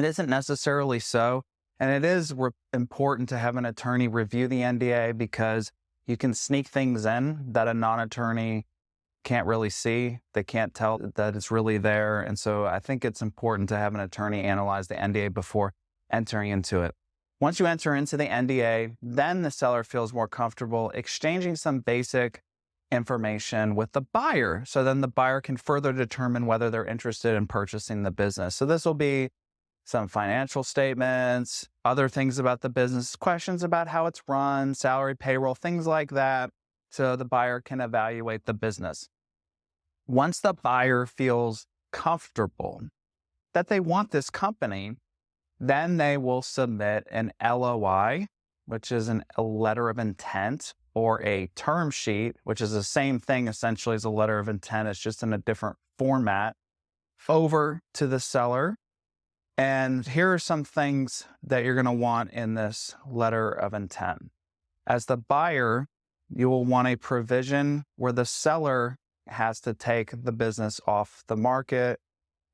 It isn't necessarily so. And it is important to have an attorney review the NDA because you can sneak things in that a non-attorney can't really see. They can't tell that it's really there. And so I think it's important to have an attorney analyze the NDA before entering into it. Once you enter into the NDA, then the seller feels more comfortable exchanging some basic information with the buyer. So then the buyer can further determine whether they're interested in purchasing the business. So this will be some financial statements, other things about the business, questions about how it's run, salary, payroll, things like that, so the buyer can evaluate the business. Once the buyer feels comfortable that they want this company, then they will submit an LOI, which is a letter of intent, or a term sheet, which is the same thing essentially as a letter of intent. It's just in a different format, over to the seller. And here are some things that you're going to want in this letter of intent. As the buyer, you will want a provision where the seller has to take the business off the market,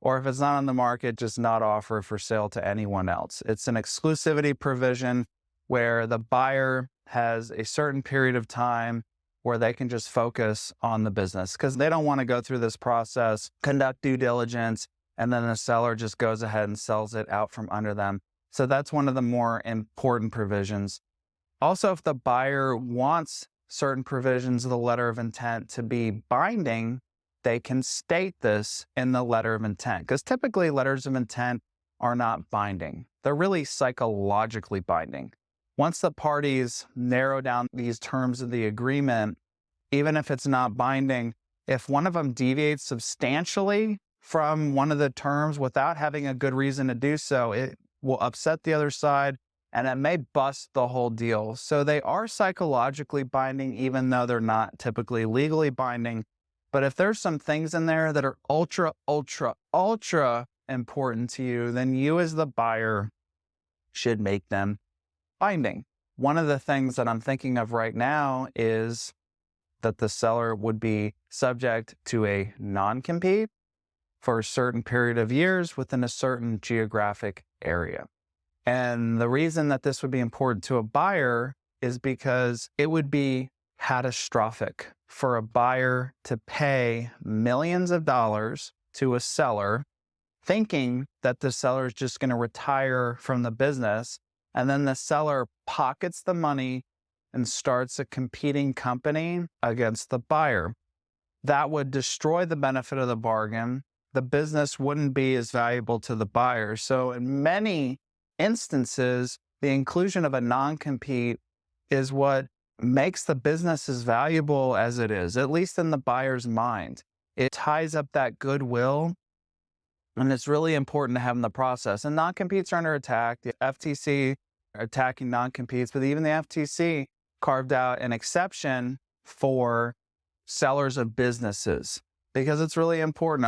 or if it's not on the market, just not offer for sale to anyone else. It's an exclusivity provision where the buyer has a certain period of time where they can just focus on the business because they don't want to go through this process, conduct due diligence, and then the seller just goes ahead and sells it out from under them. So that's one of the more important provisions. Also, if the buyer wants certain provisions of the letter of intent to be binding, they can state this in the letter of intent, because typically letters of intent are not binding. They're really psychologically binding. Once the parties narrow down these terms of the agreement, even if it's not binding, if one of them deviates substantially from one of the terms without having a good reason to do so, it will upset the other side and it may bust the whole deal. So they are psychologically binding, even though they're not typically legally binding. But if there's some things in there that are ultra, ultra, ultra important to you, then you as the buyer should make them binding. One of the things that I'm thinking of right now is that the seller would be subject to a non-compete for a certain period of years within a certain geographic area. And the reason that this would be important to a buyer is because it would be catastrophic for a buyer to pay millions of dollars to a seller, thinking that the seller is just going to retire from the business, and then the seller pockets the money and starts a competing company against the buyer. That would destroy the benefit of the bargain. The business wouldn't be as valuable to the buyer. So in many instances, the inclusion of a non-compete is what makes the business as valuable as it is, at least in the buyer's mind. It ties up that goodwill, and it's really important to have in the process. And non-competes are under attack. The FTC are attacking non-competes, but even the FTC carved out an exception for sellers of businesses because it's really important.